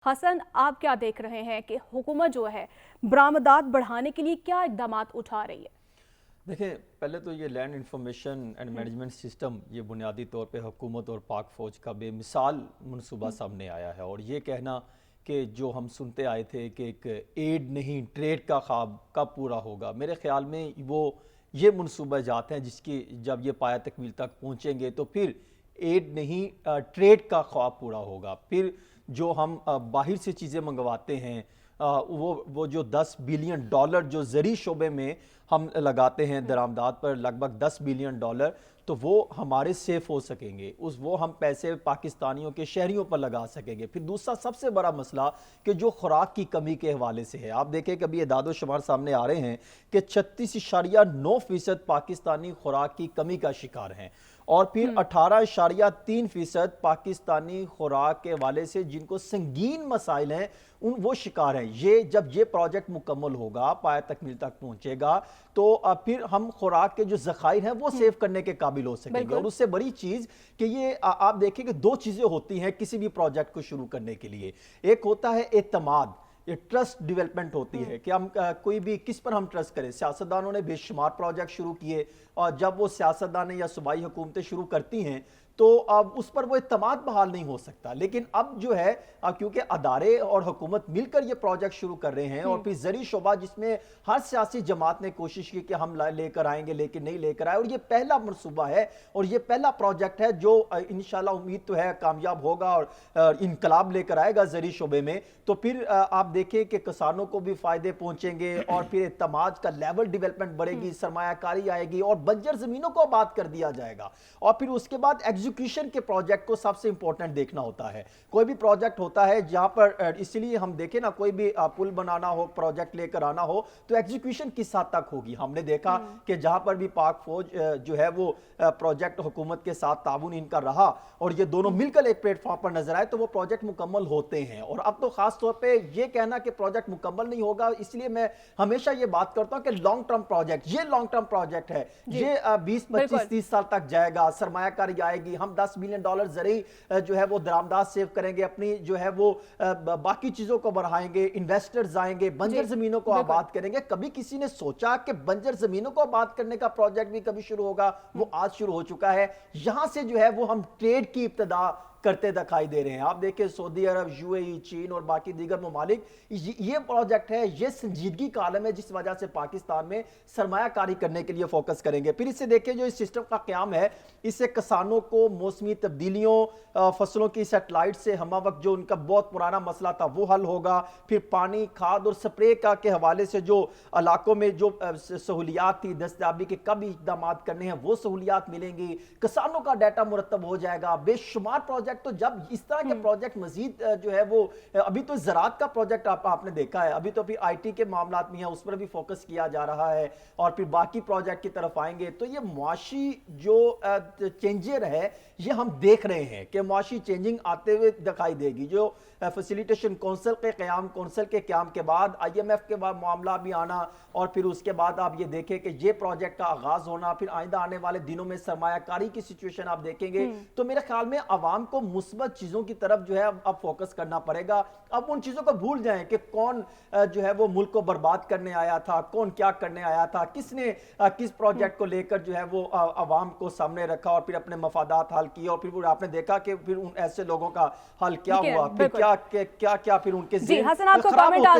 हसन, आप क्या देख रहे हैं कि हुकूमत जो है बरामदात बढ़ाने के लिए क्या इक़दामात उठा रही है? देखिए, पहले तो ये land information and management system ये बुनियादी तौर पे हुकूमत और पाक फ़ौज का बेमिसाल मनसूबा सामने आया है। और ये कहना कि जो हम सुनते आए थे कि एक एड नहीं ट्रेड का ख्वाब कब पूरा होगा, मेरे ख़्याल में वो ये मनसूबा जात हैं जिसकी जब ये पाया तकमील तक पहुँचेंगे तो फिर एड नहीं ट्रेड का ख्वाब पूरा होगा। फिर जो हम बाहर से चीज़ें मंगवाते हैं, वो जो $10 बिलियन जो ज़री शोबे में हम लगाते हैं दरामदात पर लगभग $10 बिलियन, तो वो हमारे सेफ हो सकेंगे, वो हम पैसे पाकिस्तानियों के शहरियों पर लगा सकेंगे। फिर दूसरा सबसे बड़ा मसला कि जो खुराक की कमी के हवाले से है, आप देखें कि अभी एदाद व शुमार सामने आ रहे हैं कि 36.9% पाकिस्तानी खुराक की कमी का शिकार हैं और फिर 18.3% पाकिस्तानी खुराक के हवाले से जिनको संगीन मसाइल हैं वो शिकार हैं। ये जब ये प्रोजेक्ट मुकम्मल होगा, पाया तकमील तक पहुंचेगा, तो फिर हम खुराक के जो ज़खायर हैं वो सेव करने के काबिल हो सकेंगे। और उससे बड़ी चीज़ कि ये आप देखें कि दो चीज़ें होती हैं किसी भी प्रोजेक्ट को शुरू करने के लिए। एक होता है एतमाद, ये ट्रस्ट डेवलपमेंट होती है कि हम कोई भी किस पर हम ट्रस्ट करें। सियासतदानों ने बेशुमार प्रोजेक्ट शुरू किए और जब वो सियासतदान या सूबाई हुकूमतें शुरू करती हैं तो अब उस पर वो इत्मीनान बहाल नहीं हो सकता। लेकिन अब जो है क्योंकि अदारे और हुकूमत मिलकर ये प्रोजेक्ट शुरू कर रहे हैं और फिर ज़री शोबा जिसमें हर सियासी जमात ने कोशिश की कि हम लेकर आएंगे लेकिन नहीं लेकर आए, और ये पहला मनसूबा है और ये पहला प्रोजेक्ट है जो इंशाल्लाह उम्मीद तो है कामयाब होगा और इनकलाब लेकर आएगा ज़री शोबे में। तो फिर आप देखें कि किसानों को भी फायदे पहुंचेंगे और फिर इत्मीनान का लेवल डेवलपमेंट बढ़ेगी, सरमायाकारी आएगी और बंजर जमीनों को आबाद कर दिया जाएगा। और फिर उसके बाद एग्जीक्यूशन के प्रोजेक्ट को सबसे इंपॉर्टेंट देखना होता है। कोई भी प्रोजेक्ट होता है जहां पर इसलिए हम देखें ना, कोई भी पुल बनाना हो, प्रोजेक्ट लेकर आना हो, तो एग्जीक्यूशन किस हद तक होगी। हमने देखा कि जहां पर भी पाक फौज जो है वो प्रोजेक्ट हुकूमत के साथ ताउन इनका रहा और ये दोनों मिलकर एक प्लेटफॉर्म पर नजर आए तो वो प्रोजेक्ट मुकम्मल होते हैं। और अब तो खास तौर पे ये कहना कि प्रोजेक्ट मुकम्मल नहीं होगा, इसलिए मैं हमेशा ये बात करता हूं कि लॉन्ग टर्म प्रोजेक्ट, ये लॉन्ग टर्म प्रोजेक्ट है, ये 20, 25, 30 साल तक जाएगा, सरमायाकारी आएगी, हम $10 बिलियन ज़रिए जो है वो दरामदात सेव करेंगे, अपनी जो है वो बाकी चीजों को बढ़ाएंगे, इन्वेस्टर्स आएंगे, बंजर जमीनों को आबाद करेंगे। कभी किसी ने सोचा कि बंजर जमीनों को आबाद करने का प्रोजेक्ट भी कभी शुरू होगा? वो आज शुरू हो चुका है। यहां से जो है वो हम ट्रेड की इब्तिदा करते दिखाई दे रहे हैं। आप देखिए सऊदी अरब, यूएई, चीन और बाकी दीगर ममालिक, ये प्रोजेक्ट है, ये संजीदगी का आलम है जिस वजह से पाकिस्तान में सरमायाकारी करने के लिए फोकस करेंगे। फिर इससे देखिए जो इस सिस्टम का क़याम है, इससे किसानों को मौसमी तब्दीलियों, फसलों की सेटेलाइट से हम वक्त जो उनका बहुत पुराना मसला था वो हल होगा। फिर पानी, खाद और स्प्रे का के हवाले से जो इलाकों में जो सहूलियात थी दस्तयाबी के कब इक़दाम करने हैं वो सहूलियात मिलेंगी, किसानों का डाटा मुरतब हो जाएगा। बेशुमार प्रोजेक्ट, तो जब इस तरह के प्रोजेक्ट मजीद जो है वो अभी तो ज़राअत का प्रोजेक्ट आपने देखा है, अभी तो फिर आईटी के मामलात में है, उस पर भी फोकस किया जा रहा है और फिर बाकी प्रोजेक्ट की तरफ आएंगे। तो ये मुआशी जो चेंजर है ये हम देख रहे हैं कि मुआशी चेंजिंग आते हुए दिखाई देगी। जो फैसिलिटेशन काउंसिल के क़याम के बाद IMF के बाद मामला भी आना और फिर उसके बाद आप ये देखें कि ये प्रोजेक्ट का आगाज होना, फिर आइंदा आने वाले दिनों में सरमायाकारी की सिचुएशन आप देखेंगे। तो मेरे ख्याल में आवाम को मुस्बत चीजों की तरफ जो है अब फोकस करना पड़ेगा। अब उन चीजों को भूल जाएं कि कौन जो है वो मुल्क को बर्बाद करने आया था, कौन क्या करने आया था, किसने किस प्रोजेक्ट को लेकर जो है वो आवाम को सामने रखा और फिर अपने मफादात हल किए। और फिर आपने देखा कि फिर उन ऐसे लोगों का हल क्या हुआ, फिर क्या फिर उनके जी हसन, आपको कमेंट